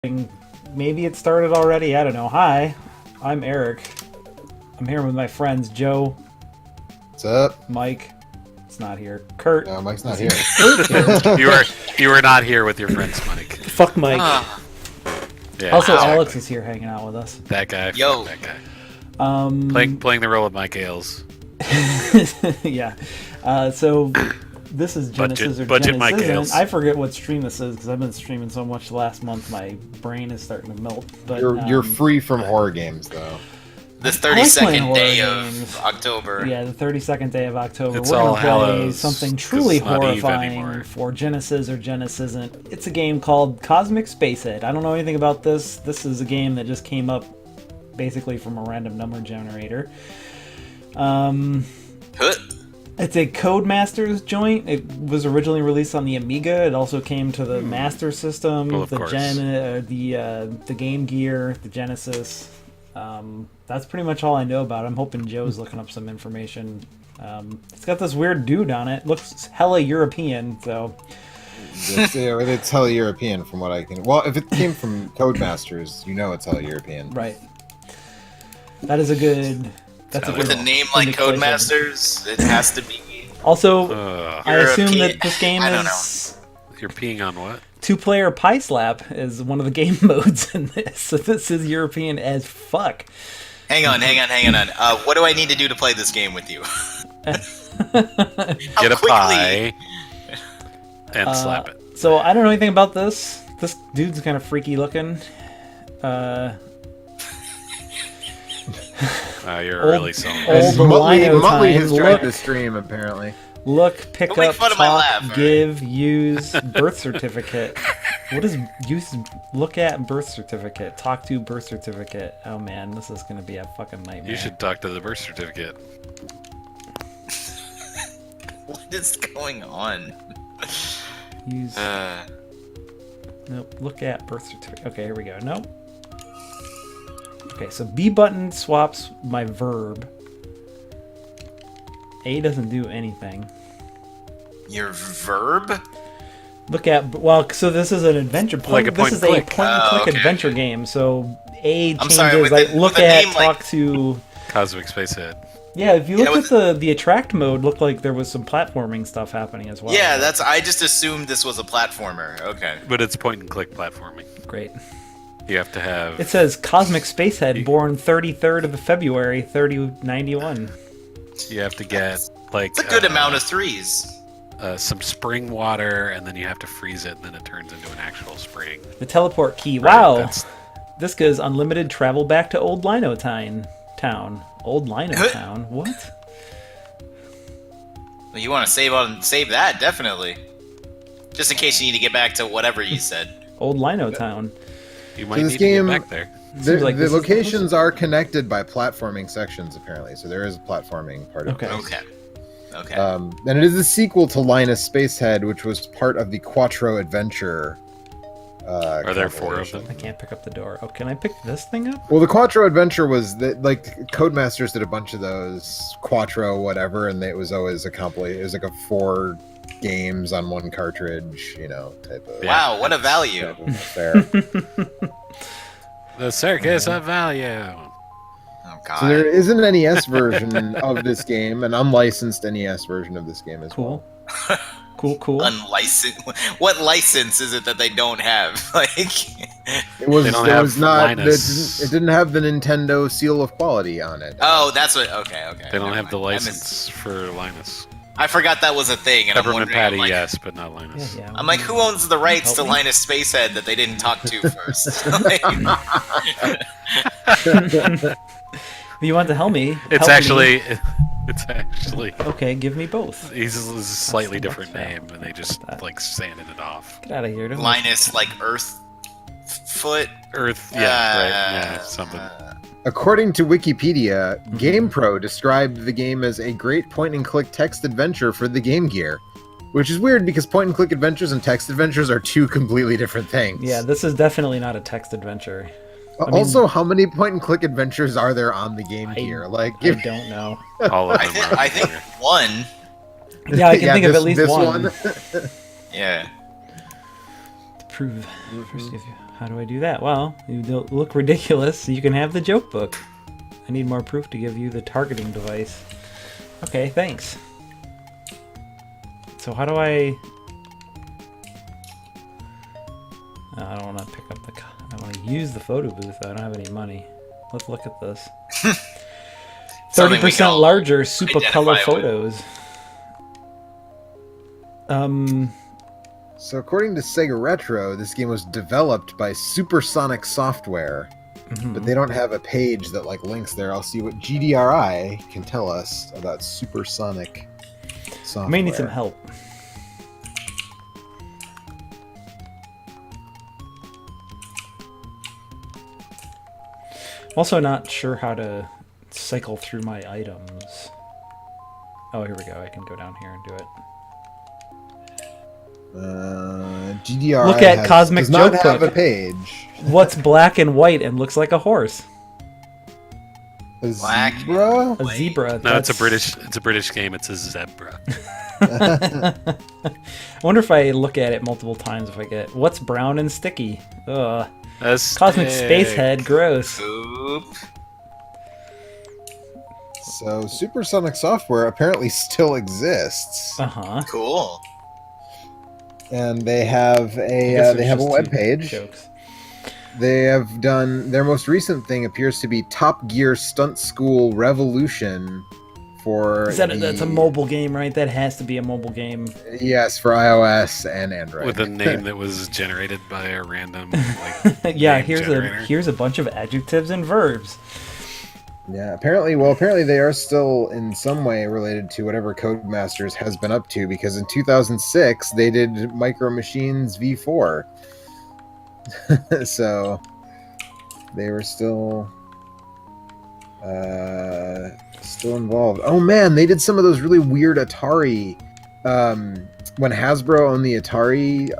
Maybe it started already. I don't know. Hi, I'm Eric. I'm here with my friends Joe. What's up? Mike. It's not here. Kurt. No, Mike's not here. You are not here with your friends, Mike. Fuck Mike. Yeah, Also, exactly. Alex is here hanging out with us. That guy. Yo. Fuck that guy. Playing the role of Mike Ailes. Yeah. So this is Genesis or budget Mike Genesisn't. Ailes. I forget what stream this is because I've been streaming so much last month. My brain is starting to melt. But You're free from horror games, though. The I like playing 32nd horror day games. of October. Yeah, the 32nd day of October. It's We're All going to play Hallows, something 'cause truly it's not Eve horrifying anymore. for Genesis or Genesisn't. It's a game called Cosmic Spacehead. I don't know anything about this. This is a game that just came up basically from a random number generator. It's a Codemasters joint. It was originally released on the Amiga. It also came to the Master System, Well, of course. the Game Gear, the Genesis. That's pretty much all I know about it. I'm hoping Joe's looking up some information. It's got this weird dude on it. Looks hella European, so... It's hella European from what I can... Well, if it came from Codemasters, you know it's hella European. Right. That is a good... That's a good With a name like indication. Codemasters, it has to be. Also, I assume European. that this game I don't is... You're peeing on what? Two-player pie slap is one of the game modes in this, so this is European as fuck. Hang on. What do I need to do to play this game with you? Get a pie and slap it. So I don't know anything about this. This dude's kind of freaky looking. You're really selling old it. Lino Muttley time. has tried Look, to stream, apparently. look, pick Don't make up, fun of my talk, laugh, give, use, birth certificate. What is use? Look at birth certificate. Talk to birth certificate. Oh man, this is gonna be a fucking nightmare. You should talk to the birth certificate. What is going on? use. Nope. Look at birth certificate. Okay, here we go. Nope. Okay, so B button swaps my verb. A doesn't do anything. Your verb? Look at, well, so this is an adventure Like a this is a point-and-click. point-and-click Oh, okay. adventure game. So A I'm changes sorry, with like the- look with a at, name talk like- to. Cosmic Spacehead. Yeah, if you Yeah, looked at the attract mode, looked like there was some platforming stuff happening as well. Yeah, I just assumed this was a platformer. Okay. But it's point and click platforming. Great. You have to have... It says Cosmic Spacehead, born 33rd of February, 3091. You have to get, like... It's a good amount of threes. some spring water, and then you have to freeze it, and then it turns into an actual spring. The teleport key. Right, Wow. that's- This gives unlimited travel back to Old Lino Town. Old Lino Town? What? Well, you want to save that, definitely. Just in case you need to get back to whatever you said. Old Lino Town. You might this need game- to get back there. like The this is- locations are connected by platforming sections, apparently, so there is a platforming part of Okay. it. Okay. And it is a sequel to Linus Spacehead, which was part of the Quattro Adventure. Are there 4 of them? I can't pick up the door. Oh, can I pick this thing up? Well, the Quattro Adventure was that, like, Codemasters did a bunch of those Quattro whatever, and it was always a compilation. It was like a 4 games on 1 cartridge, type of. Wow, what a value. type of affair. The Circus of Value. Oh, God. So there is an NES version of this game, an unlicensed NES version of this game as well. Cool. Cool. Unlicensed. What license is it that they don't have? Like, It was. They don't It have was not. Linus. It didn't have the Nintendo seal of quality on it. oh, that's what. Okay. They don't never have the mind. license for Linus. I forgot that was a thing, and I'm Peppermint wondering. Patty, I'm like, yes, but not Linus. Yeah. I'm like, who owns the rights to Help me? Linus Spacehead that they didn't talk to first? Like, You want to help me? It's Help me. actually. Okay, give me both. He's a slightly so much different crap. name, and they just like sanded it off. Get out of here. Don't Linus, like Earth foot. Earth, yeah, something. According to Wikipedia, GamePro described the game as a great point-and-click text adventure for the Game Gear, which is weird because point-and-click adventures and text adventures are 2 completely different things. Yeah, this is definitely not a text adventure. Also, how many point-and-click adventures are there on the Game Gear? Like, I don't know. All of them. I think one. Yeah, I can think of at least this one. Yeah. To prove. First, How do I do that? Well, you don't look ridiculous, so you can have the joke book. I need more proof to give you the targeting device. Okay, thanks. So how do I... I don't want to pick up the... I want to use the photo booth. I don't have any money. Let's look at this. 30% larger super color photos. So according to Sega Retro, this game was developed by Supersonic Software, but they don't have a page that like links there. I'll see what GDRI can tell us about Supersonic Software. May need some help. Also not sure how to cycle through my items. Oh, here we go. I can go down here and do it. GDRI Look at Cosmic does not Joke have Book. a page. What's black and white and looks like a horse? Black A zebra. No, it's a British game. It's a zebra. I wonder if I look at it multiple times if I get what's brown and sticky. Ugh. Cosmic Spacehead. Gross. Oop. So Supersonic Software apparently still exists. Cool. And they have a web page. Jokes. They have done their most recent thing appears to be Top Gear Stunt School Revolution for That's a mobile game, right? That has to be a mobile game. Yes, for iOS and Android. With a name that was generated by a random yeah, name here's generator. here's a bunch of adjectives and verbs. Yeah, apparently they are still in some way related to whatever Codemasters has been up to, because in 2006 they did Micro Machines V4. So they were still involved. Oh man, they did some of those really weird Atari when Hasbro owned the Atari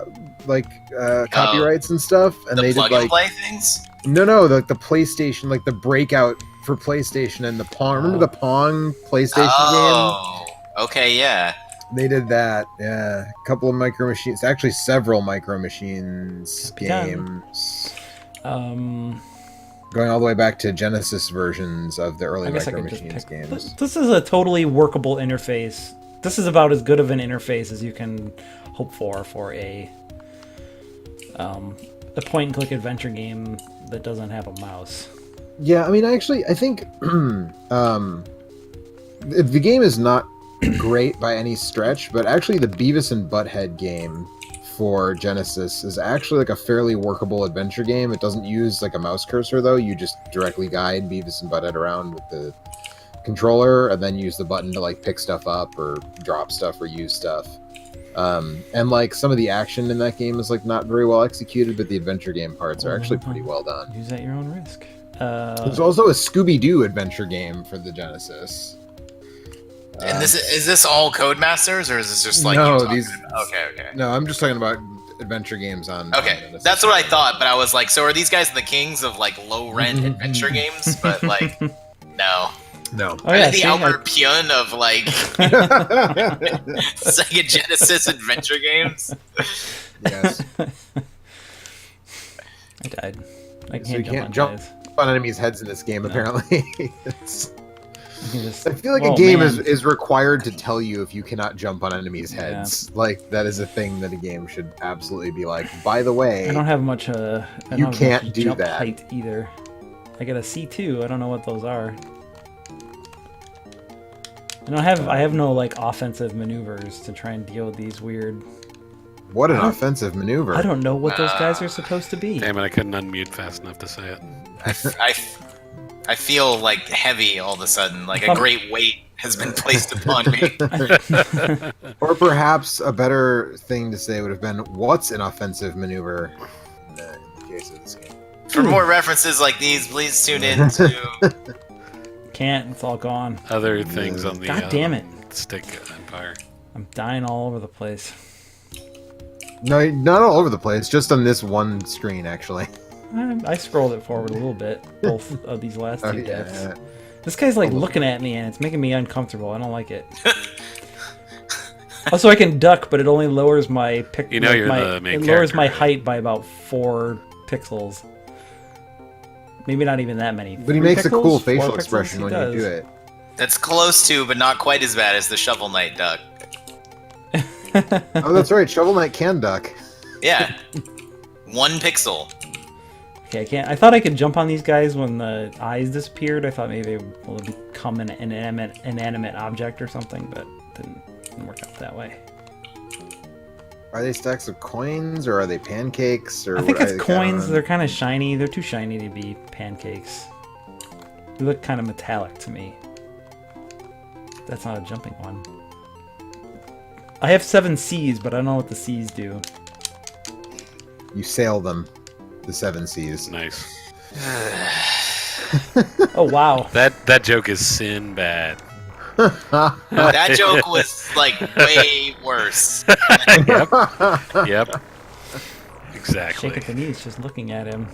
copyrights and stuff, and they did like play things. No, the PlayStation, like the Breakout for PlayStation and the Pong. Remember the Pong PlayStation game? Okay, yeah. They did that. Yeah, a couple of Micro Machines. Actually, several Micro Machines games. Going all the way back to Genesis versions of the early Micro Machines games. This is a totally workable interface. This is about as good of an interface as you can hope for a point-and-click adventure game that doesn't have a mouse. Yeah, I mean, I think the game is not great by any stretch, but actually the Beavis and Butthead game for Genesis is actually like a fairly workable adventure game. It doesn't use like a mouse cursor though. You just directly guide Beavis and Butthead around with the controller and then use the button to like pick stuff up or drop stuff or use stuff. And like some of the action in that game is like not very well executed, but the adventure game parts are actually pretty well done. Use at your own risk. There's also a Scooby-Doo adventure game for the Genesis. And is this all Codemasters, or is this just like Okay. No, I'm just talking about adventure games on. Okay, that's what I thought, but I was like, so are these guys the kings of like low rent adventure games? But like, no. No. Oh, yeah, the Albert Pune of like Sega Genesis adventure games. Yes. I died. So you can't jump on enemies' heads in this game, apparently. I feel like a game is required to tell you if you cannot jump on enemies' heads. Yeah. Like, that is a thing that a game should absolutely be like, by the way, I don't have much you can't do jump that. Height either. I got a C2. I don't know what those are. I have no like offensive maneuvers to try and deal with these weird. What an offensive maneuver! I don't know what those guys are supposed to be. Damn it! I couldn't unmute fast enough to say it. I feel like heavy all of a sudden, like a great weight has been placed upon me. Or perhaps a better thing to say would have been, "What's an offensive maneuver?" In the case of this game. For more references like these, please tune in to. Can't. It's all gone. Other things on the God damn it. Stick Empire. I'm dying all over the place. No, not all over the place. Just on this one screen, actually. I scrolled it forward a little bit. Both of these last two deaths. Yeah. This guy's like looking at me and it's making me uncomfortable. I don't like it. Also, I can duck, but it only lowers my You know you're the main It lowers character, my right? height by about 4 pixels. Maybe not even that many. But he 3 makes a pixels? cool 4 facial pixels? expression He when does. you do it. That's close to, but not quite as bad as the Shovel Knight duck. Oh, that's right. Shovel Knight can duck. Yeah. 1 pixel. Okay, I can't. I thought I could jump on these guys when the eyes disappeared. I thought maybe it will become an inanimate object or something, but didn't work out that way. Are they stacks of coins or are they pancakes? Or I think what- it's coins. They're kind of shiny. They're too shiny to be pancakes. They look kind of metallic to me. That's not a jumping one. I have 7 C's, but I don't know what the C's do. You sail them. The 7 C's. Nice. Oh, wow. That joke is sin bad. That joke was like way worse. Yep. Exactly. Shake at the knees just looking at him.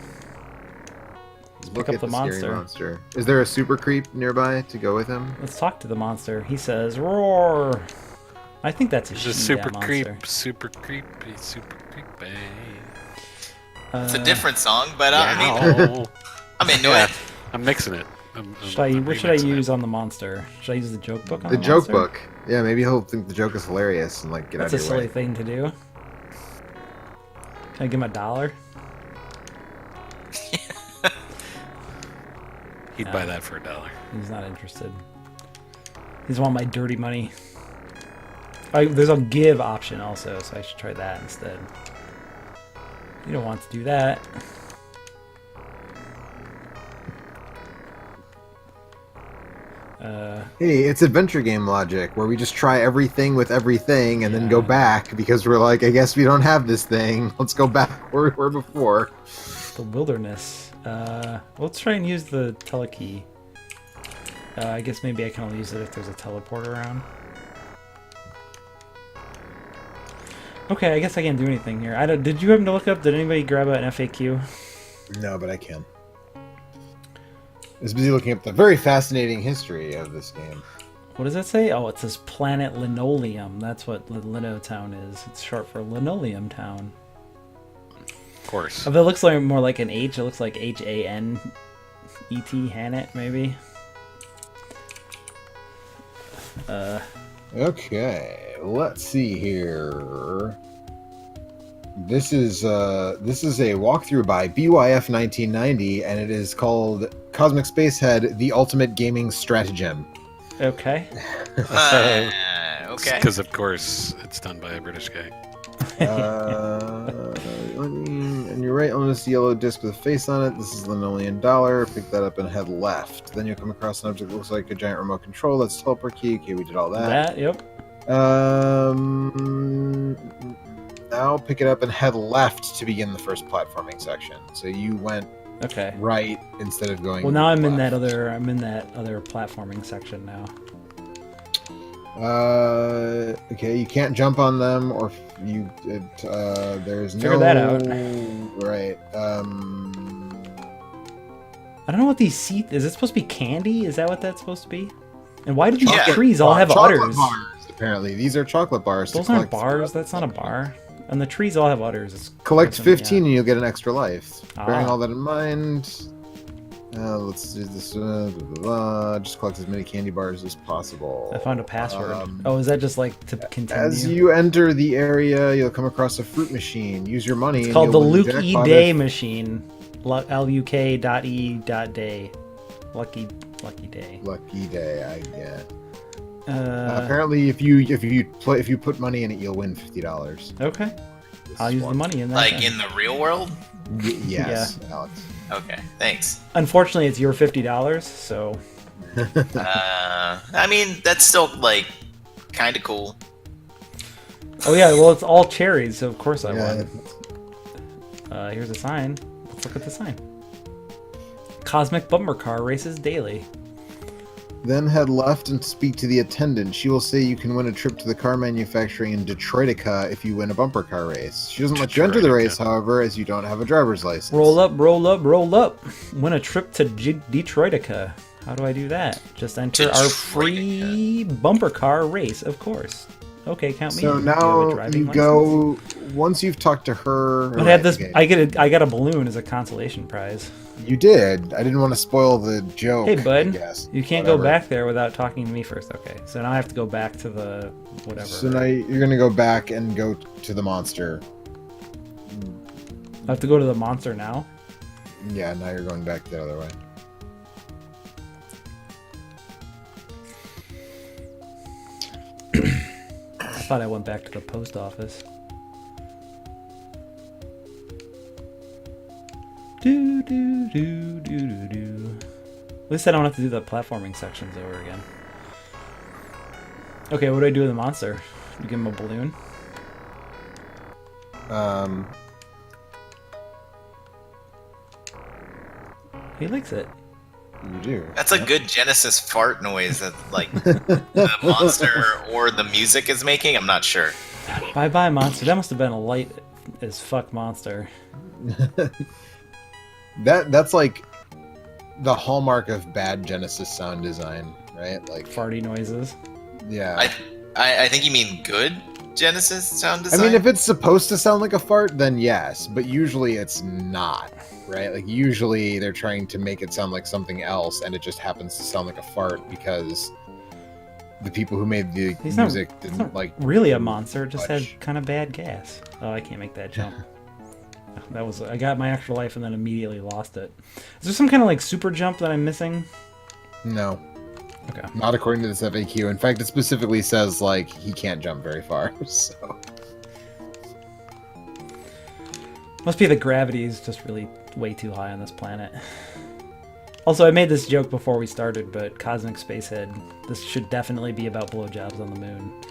Look Pick at up the scary monster. Is there a super creep nearby to go with him? Let's talk to the monster. He says, "Roar." I think that's a It's she, just super that creep, monster. super creepy, super creepy. It's a different song, but I mean, Ow. I'm into Yeah, it. I'm mixing it. What should I use on the monster? Should I use the joke book on The the joke monster? book. Yeah, maybe he'll think the joke is hilarious and like get That's a out of your silly way. thing to do. Can I give him $1? He'd buy that for $1. He's not interested. He's want my dirty money. There's a give option also, so I should try that instead. You don't want to do that. Hey, it's adventure game logic where we just try everything with everything and then go back because we're like, I guess we don't have this thing. Let's go back where we were before. The wilderness. Let's try and use the telekey. I guess maybe I can only use it if there's a teleport around. Okay, I guess I can't do anything here. Did you happen to look up? Did anybody grab an FAQ? No, but I can. I was busy looking up the very fascinating history of this game. What does that say? Oh, it says Planet Linoleum. That's what Lino Town is. It's short for Linoleum Town. Of course. If it looks like more like an H, it looks like Hanet, Hanet, maybe. Okay, let's see here. This is a walkthrough by BYF 1990, and it is called Cosmic Spacehead: The Ultimate Gaming Stratagem. Okay. Okay. Because of course it's done by a British guy. And you're right on this yellow disc with a face on it. This is linoleum dollar. Pick that up and head left. Then you'll come across an object that looks like a giant remote control. That's teleport key. Okay, we did all that. Yep. Now pick it up and head left to begin the first platforming section. So you went Okay. right instead of going. Well, now I'm in left. that other platforming section now. Okay, you can't jump on them, or you. There's Figure no. that out. Right. I don't know what these seeds. Is it supposed to be candy? Is that what that's supposed to be? And why do these Yeah. trees all have chocolate udders? bars, apparently, these are chocolate bars. to Those aren't collect bars. stuff. That's not a bar. And the trees all have udders. It's Collect that's- 15 yeah. and you'll get an extra life. Bearing Ah. all that in mind, let's do this. Blah, blah, blah. Just collect as many candy bars as possible. I found a password. Um, Oh, is that just like to continue? As you enter the area, you'll come across a fruit machine. Use your money. It's and called the you'll win Luke E. jackpot Day if- machine. LUK.E.day. Lucky day. Lucky day, I get. Uh, Apparently, if you put money in it, you'll win $50. okay. I'll use the money in that. Like then. in the real world? Yes, Alex. Okay, thanks. Unfortunately, it's your $50, so I mean, that's still like kind of cool. oh yeah, well it's all cherries, so of course I Yeah. won. Here's a sign. Let's look at the sign. Cosmic bumper car races daily. Then head left and speak to the attendant. She will say you can win a trip to the car manufacturing in Detroitica if you win a bumper car race. She doesn't let you enter the race, however, as you don't have a driver's license. Roll up, roll up, roll up. Win a trip to Detroitica. How do I do that? Just enter our free bumper car race, of course. Okay, count me So in. Do you have a now driving you license? go once you've talked to her. But I had this. I got a balloon as a consolation prize. You did. I didn't want to spoil the joke. Hey, bud. I guess. You can't go back there without talking to me first. Okay, so now I have to go back to the whatever. So now you're gonna go back and go to the monster. I have to go to the monster now. Yeah, now you're going back the other way. I thought I went back to the post office. Do do do do do do. At least I don't have to do the platforming sections over again. Okay, what do I do with the monster? You give him a balloon? He likes it. You do. That's a good Genesis fart noise that, like, the monster or the music is making. I'm not sure. Bye bye, monster. That must have been a light as fuck monster. That's like the hallmark of bad Genesis sound design, right? Like Farty noises. yeah. I think you mean good Genesis sound I design. mean, if it's supposed to sound like a fart, then yes, but usually it's not, right? Like usually they're trying to make it sound like something else, and it just happens to sound like a fart because the people who made the music didn't like. Really, a monster. It just much. had kind of bad gas. Oh, I can't make that jump. That was. I got my extra life and then immediately lost it. Is there some kind of like super jump that I'm missing? No, Okay. not according to this FAQ. In fact, it specifically says like he can't jump very far. So Must be the gravity is just really way too high on this planet. Also, I made this joke before we started, but Cosmic Spacehead, this should definitely be about blowjobs on the moon.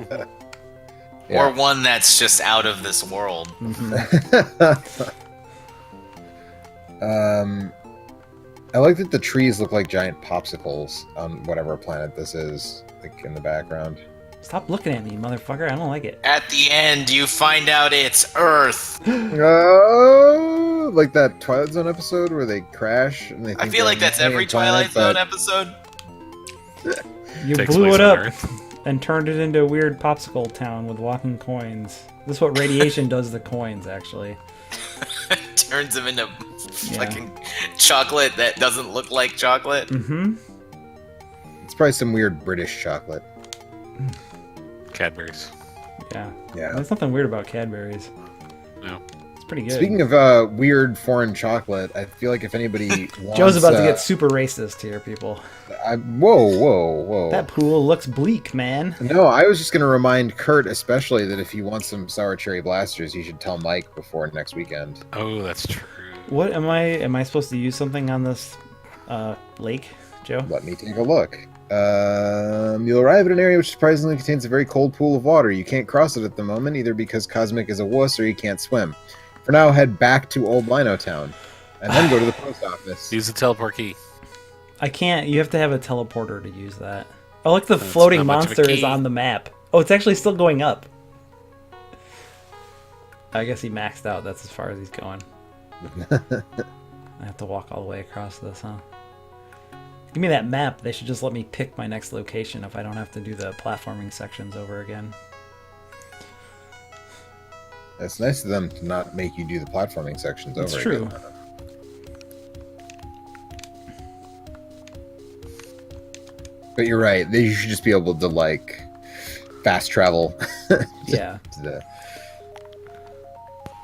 yeah. Or one that's just out of this world. I like that the trees look like giant popsicles on whatever planet this is, like in the background. Stop looking at me, motherfucker. I don't like it. At the end, you find out it's Earth. Oh, like that Twilight Zone episode where they crash and they. I think feel they're like that's on a every planet, Twilight Zone but- episode. You Takes blew place it on up Earth. and turned it into a weird popsicle town with walking coins. This is what radiation does to coins, actually. Turns them into fucking chocolate that doesn't look like chocolate. Mm-hmm. It's probably some weird British chocolate. Cadbury's. Yeah. Yeah. There's nothing weird about Cadbury's. No. It's pretty good. Speaking of weird foreign chocolate, I feel like if anybody wants, Joe's about to get super racist here, people. whoa. That pool looks bleak, man. No, I was just going to remind Kurt especially that if he wants some sour cherry blasters, he should tell Mike before next weekend. Oh, that's true. What am I supposed to use something on this lake, Joe? Let me take a look. You'll arrive at an area which surprisingly contains a very cold pool of water. You can't cross it at the moment, either because Cosmic is a wuss or you can't swim. For now, head back to Old Lino Town, and then go to the post office. Use the teleport key. I can't. You have to have a teleporter to use that. Oh, look, the That's floating not much of a monster is key. on the map. Oh, it's actually still going up. I guess he maxed out. That's as far as he's going. I have to walk all the way across this, huh? Give me that map. They should just let me pick my next location if I don't have to do the platforming sections over again. It's nice of them to not make you do the platforming sections over It's true. again. But you're right. You should just be able to, like, fast travel. Yeah.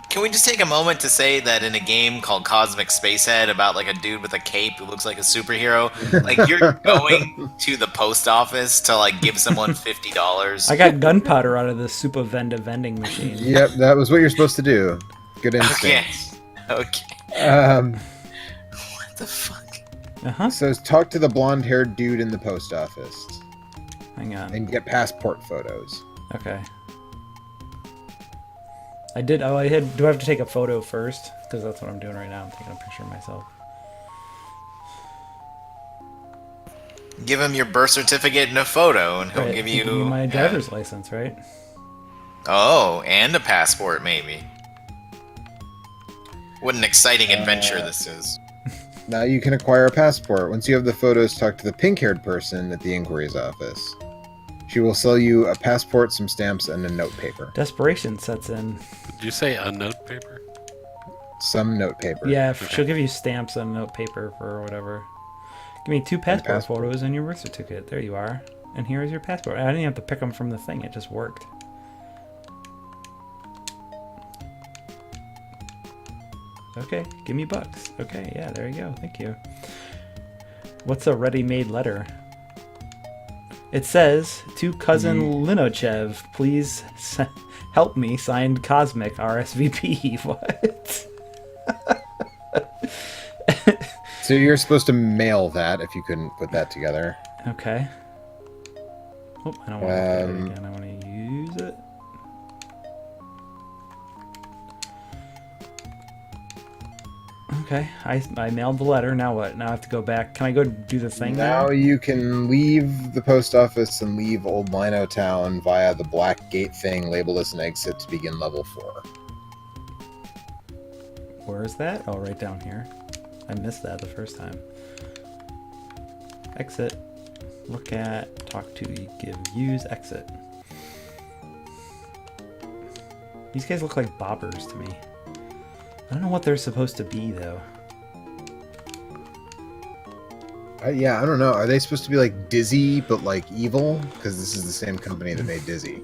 Can we just take a moment to say that in a game called Cosmic Spacehead about like a dude with a cape who looks like a superhero, like you're going to the post office to like give someone $50? I got gunpowder out of this Super Venda vending machine. Yep, that was what you're supposed to do. Good Okay. instinct. Okay. What the fuck? Uh-huh. So talk to the blonde-haired dude in the post office Hang on. and get passport photos. Okay. I did. Oh, I had. Do I have to take a photo first? Because that's what I'm doing right now. I'm taking a picture of myself. Give him your birth certificate and a photo, and he'll Right, give he you can give me my driver's license, right? Oh, and a passport, maybe. What an exciting adventure this is. Now you can acquire a passport. Once you have the photos, talk to the pink-haired person at the inquiries office. She will sell you a passport, some stamps, and a note paper. Desperation sets in. Did you say a note paper? Some note paper. Yeah, she'll give you stamps and note paper for whatever. Give me 2 passport photos and your birth certificate. There you are. And here is your passport. I didn't have to pick them from the thing. It just worked. Okay, give me bucks. Okay, yeah, there you go. Thank you. What's a ready-made letter? It says, to cousin Linochev, please help me, signed Cosmic RSVP. What? So you're supposed to mail that if you couldn't put that together. Okay. Oh, I don't want to look at it again. I want to use it. Okay, I mailed the letter. Now what? Now I have to go back. Can I go do the thing Now there? you can leave the post office and leave Old Lino Town via the black gate thing labeled as an exit to begin level 4. Where is that? Oh, right down here. I missed that the first time. Exit. Look at, talk to, give, use, exit. These guys look like bobbers to me. I don't know what they're supposed to be, though. Yeah, I don't know. Are they supposed to be like Dizzy, but like evil? Because this is the same company that made Dizzy.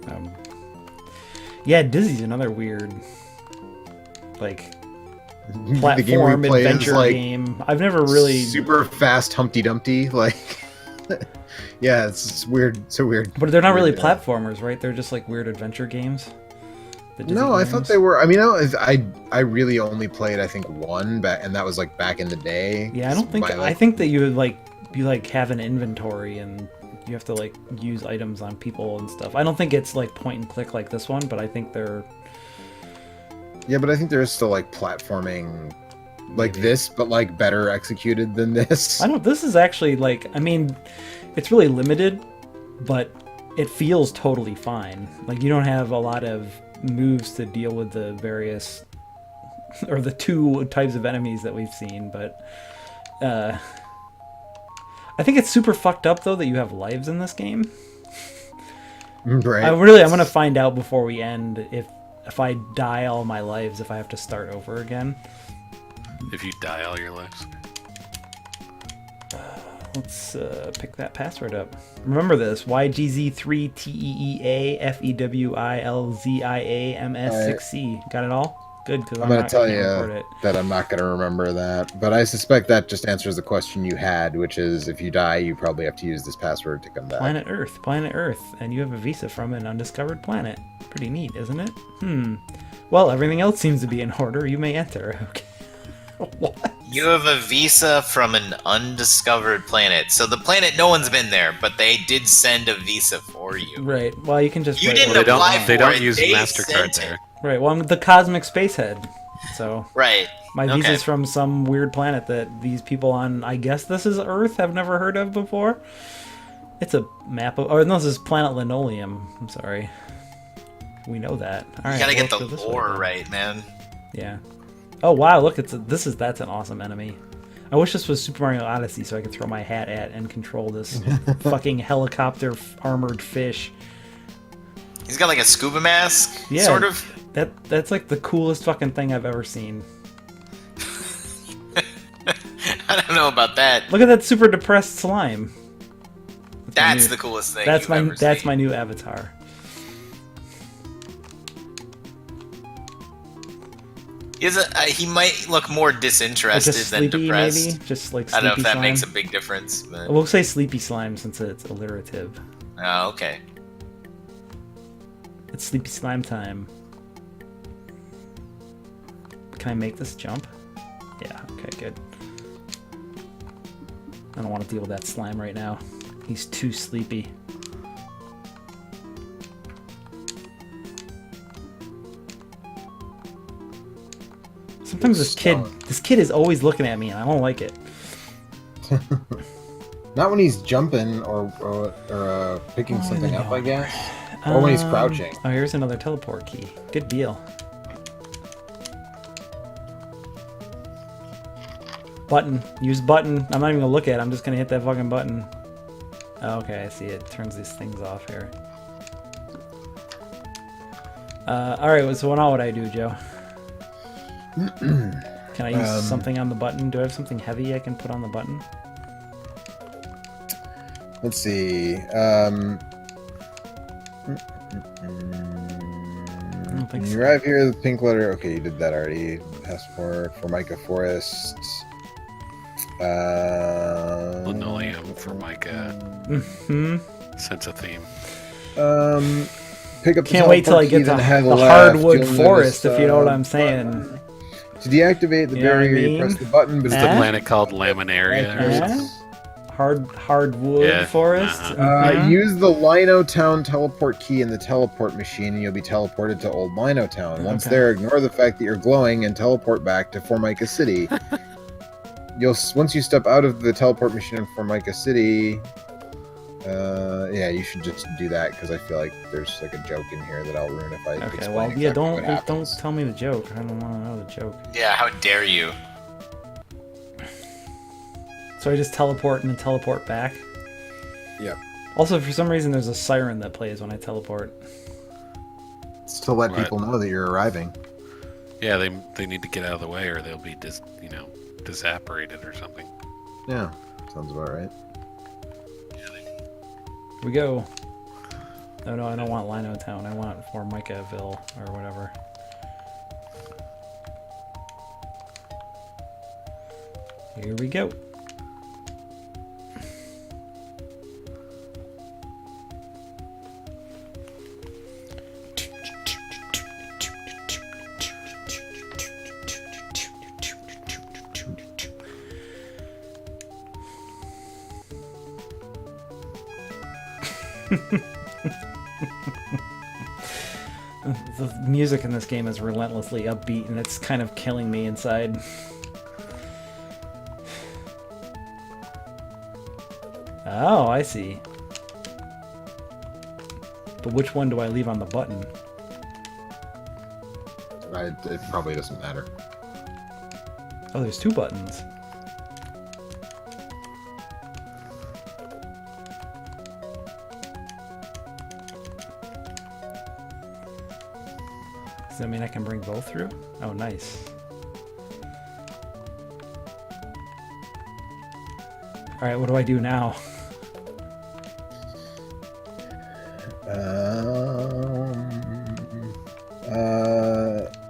Yeah, Dizzy's another weird, like, The game where platform you play as, adventure like, game. I've never really... super fast Humpty Dumpty, like... yeah, it's weird. So weird. But they're not really weird, platformers, right? They're just like weird adventure games. The Disney No, I games. thought they were. I mean, I really only played I think one back, and that was like back in the day. Yeah, I don't think. I think that you would like have an inventory and you have to like use items on people and stuff. I don't think it's like point and click like this one, but I think they're. Yeah, but I think there is still like platforming, like this, but like better executed than this. I don't. This is actually like. I mean, it's really limited, but it feels totally fine. Like you don't have a lot of moves to deal with the various or the 2 types of enemies that we've seen, but I think it's super fucked up though that you have lives in this game. Right. I'm gonna find out before we end if I die all my lives, if I have to start over again. If you die all your lives. Let's pick that password up. Remember this: YGZ3TEEA FEWILZIAMS6C. Got it all? Good, because I'm going to tell you that I'm not going to remember that, but I suspect that just answers the question you had, which is if you die, you probably have to use this password to come back. Planet Earth, and you have a visa from an undiscovered planet. Pretty neat, isn't it? Well, everything else seems to be in order. You may enter. Okay. What? You have a visa from an undiscovered planet. So the planet, no one's been there, but they did send a visa for you. Right. Well, you can just. You write didn't what- apply for They don't it, use they MasterCard sent there. it. Right. Well, I'm the Cosmic Spacehead, so Right. my Okay. visa's from some weird planet that these people on, I guess this is Earth, have never heard of before. It's a map of. Oh no, this is Planet Linoleum. I'm sorry. We know that. All right. You gotta well, get the let's go this way lore then. right, man. Yeah. Oh wow! Look, that's an awesome enemy. I wish this was Super Mario Odyssey so I could throw my hat at and control this fucking helicopter armored fish. He's got like a scuba mask, Yeah. sort of. That's like the coolest fucking thing I've ever seen. I don't know about that. Look at that super depressed slime. That's the coolest thing. That's you've my ever that's seen. my new avatar. He might look more disinterested Just than sleepy, depressed. maybe. Just like I sleepy don't know if that slime. makes a big difference. But... We'll say sleepy slime since it's alliterative. Oh, okay. It's sleepy slime time. Can I make this jump? Yeah. Okay. Good. I don't want to deal with that slime right now. He's too sleepy. Sometimes this kid is always looking at me, and I don't like it. Not when he's jumping or picking something up, I guess. Or when he's crouching. Oh, here's another teleport key. Good deal. Button. Use button. I'm not even gonna look at it. I'm just gonna hit that fucking button. Oh, okay, I see it. Turns these things off here. Alright, so now what I do, Joe? Can I use something on the button? Do I have something heavy I can put on the button? Let's see. I don't think You so. arrive here, the pink letter. Okay, you did that already. Passport, Formica Forest. Linoleum, Formica. Mm-hmm. Sense of theme. Pick up the Can't wait till I teleport get key, to then head the left. hardwood You'll forest, notice, if you know what I'm saying. To deactivate the You know what I barrier, you mean? press the button, but Is it's the Eh? planet called Laminaria? Or Eh? something? Hardwood Yeah, forest? uh-huh. Use the Lino Town teleport key in the teleport machine, and you'll be teleported to Old Lino Town. Once Okay. there, ignore the fact that you're glowing and teleport back to Formica City. Once you step out of the teleport machine in Formica City, yeah, you should just do that because I feel like there's like a joke in here that I'll ruin if I Okay, explain well, exactly yeah, what don't happens. tell me the joke. I don't want to know the joke. Yeah, how dare you? So I just teleport and then teleport back? Yep. Also, for some reason, there's a siren that plays when I teleport. It's to let What? people know that you're arriving. Yeah, they need to get out of the way, or they'll be disapparated or something. Yeah, sounds about right. Here we go. Oh no, I don't want Lino Town. I want Formicaville or whatever. Here we go. The music in this game is relentlessly upbeat, and it's kind of killing me inside. Oh, I see. But which one do I leave on the button? It probably doesn't matter. Oh, there's two buttons. Does that mean I can bring both through? Oh, nice. Alright, what do I do now?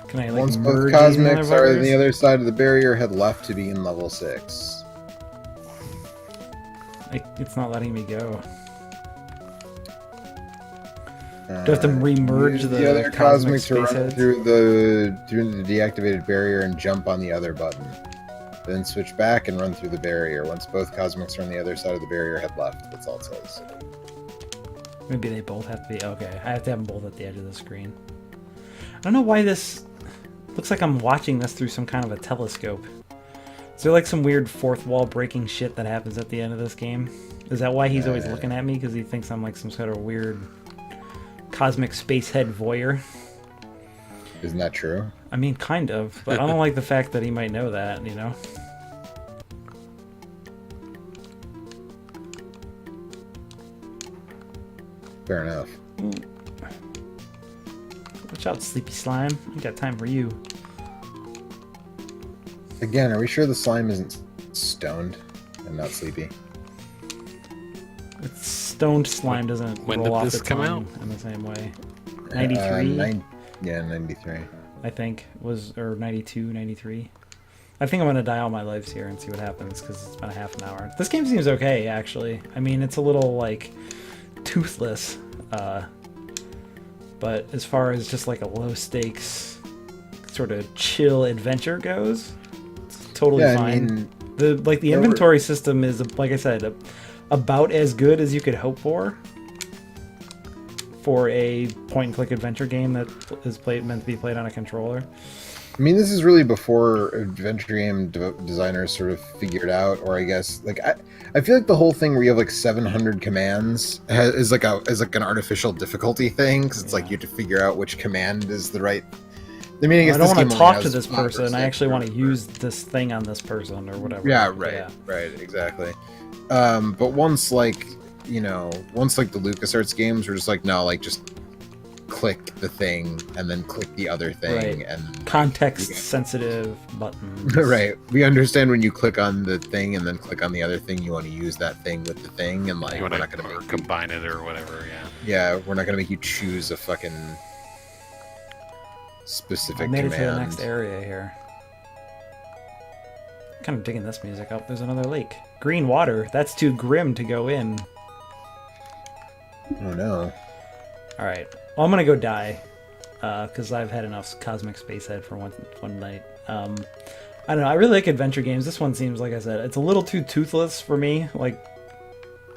Can I, like, Once merge both these cosmics are on the motherfuckers? other side of the barrier, head left to be in level 6. It's not letting me go. Do I have to re-merge use the other cosmic cosmics to run spaceheads? through the deactivated barrier and jump on the other button. Then switch back and run through the barrier. Once both cosmics are on the other side of the barrier, head left. That's all it says. Maybe they both have to be... Okay, I have to have them both at the edge of the screen. I don't know why this... Looks like I'm watching this through some kind of a telescope. Is there like some weird fourth wall breaking shit that happens at the end of this game? Is that why he's always looking at me? Because he thinks I'm like some sort of weird cosmic spacehead voyeur? Isn't that true? I mean, kind of. But I don't like the fact that he might know that, you know? Fair enough. Watch out, sleepy slime. I ain't got time for you. Again, are we sure the slime isn't stoned and not sleepy? It's stoned slime doesn't When roll did off this the come tongue out? in the same way. 93, Yeah, 93. I think, or 92, 93. I think I'm going to die all my lives here and see what happens, because it's been a half an hour. This game seems okay, actually. I mean, it's a little, like, toothless. But as far as just, like, a low-stakes, sort of chill adventure goes, it's totally Yeah, fine. I mean, The inventory system is, like I said, about as good as you could hope for a point-and-click adventure game that is meant to be played on a controller. I mean, this is really before adventure game designers sort of figured out, or I guess, like, I feel like the whole thing where you have like 700 commands is like an artificial difficulty thing, because it's like you have to figure out which command is the right. The meaning is I don't this want game to only talk to has this 5%. person. I actually want to use this thing on this person or whatever. Yeah, right, right, exactly. But once like once like the LucasArts games were just like, no, like just click the thing and then click the other thing, Right. and Context sensitive buttons. right. We understand when you click on the thing and then click on the other thing, you want to use that thing with the thing, and like You we're want not gonna to make combine it or whatever, yeah. yeah, we're not gonna make you choose a fucking I specific made it command. to the next area here. Kind of digging this music up. There's another lake. Green water. That's too grim to go in. Oh no. All right. Well, I'm gonna go die because I've had enough Cosmic Spacehead for one night. I don't know. I really like adventure games. This one seems, like I said, it's a little too toothless for me. Like,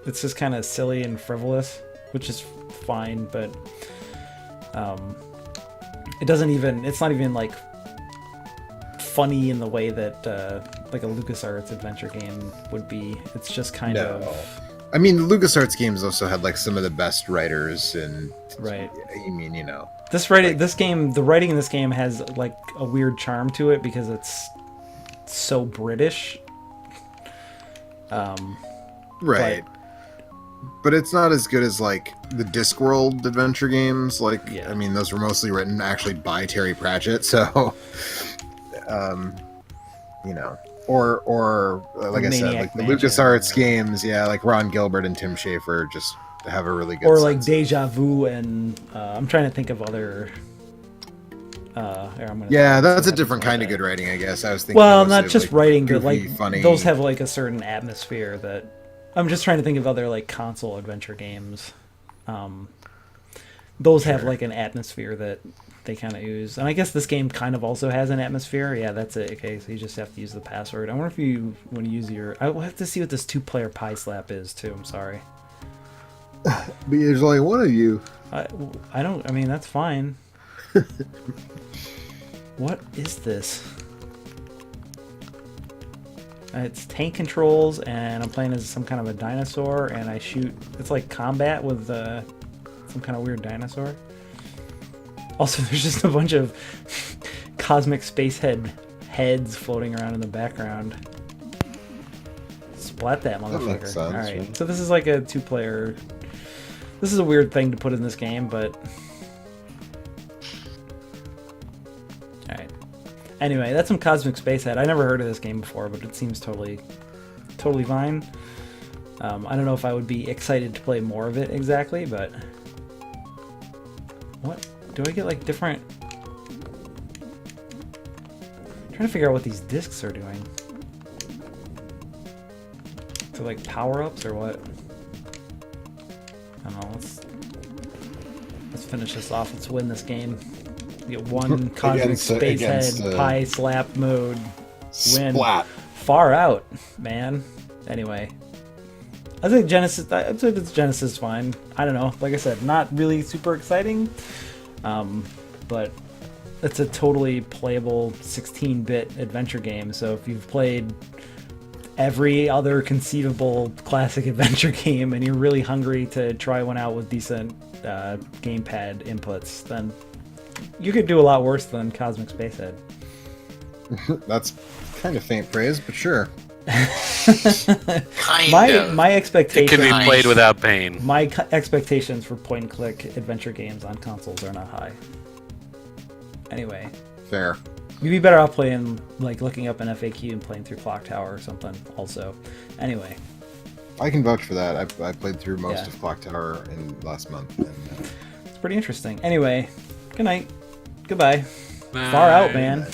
it's just kind of silly and frivolous, which is fine. But it doesn't even. It's not even like funny in the way that like a LucasArts adventure game would be. It's just kind of. I mean, the LucasArts games also had like some of the best writers, and Right. I mean, This writing, this game, the writing in this game has like a weird charm to it because it's so British. right. But it's not as good as like the Discworld adventure games. Like, Yeah. I mean, those were mostly written actually by Terry Pratchett, so or like I said, Maniac like the Mansion, LucasArts or- games, yeah, like Ron Gilbert and Tim Schafer just have a really good Or like sense. Deja Vu and I'm trying to think of other. Here, I'm gonna Yeah, that's a have to different play kind of that. good writing, I guess. I was thinking. Well, mostly not of, just like, writing, but goofy, like funny. those have like a certain atmosphere that. I'm just trying to think of other like console adventure games. Those have like an atmosphere that they kind of use, and I guess this game kind of also has an atmosphere. Yeah, that's it. Okay, so you just have to use the password. I wonder if you want to use your. I will have to see what this 2-player pie slap is too. I'm sorry. But there's only one of you. I don't. I mean, that's fine. What is this? It's tank controls, and I'm playing as some kind of a dinosaur, and I shoot. It's like combat with some kind of weird dinosaur. Also, there's just a bunch of cosmic spacehead heads floating around in the background. Splat that motherfucker. makes sense, Alright, right? so this is like a 2-player. This is a weird thing to put in this game, but. Alright. Anyway, that's some Cosmic Spacehead. I never heard of this game before, but it seems totally fine. I don't know if I would be excited to play more of it exactly, but... What? Do I get, like, different... I'm trying to figure out what these discs are doing. So, like, power-ups or what? I don't know, let's finish this off. Let's win this game. Get one Cosmic Against, Spacehead pie slap mode win. Splat. Far out, man. Anyway, I think Genesis. I think it's Genesis fine. I don't know. Like I said, not really super exciting, but it's a totally playable 16-bit adventure game. So if you've played every other conceivable classic adventure game and you're really hungry to try one out with decent gamepad inputs, then you could do a lot worse than Cosmic Spacehead. That's kind of faint praise, but sure. My It expectations. can be played without pain. My expectations for point-and-click adventure games on consoles are not high. Anyway, Fair. you'd be better off playing, like, looking up an FAQ and playing through Clock Tower or something. Also, anyway, I can vouch for that. I played through most Yeah. of Clock Tower in last month. And, it's pretty interesting. Anyway, good night, goodbye, far out, man.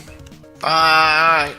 Bye.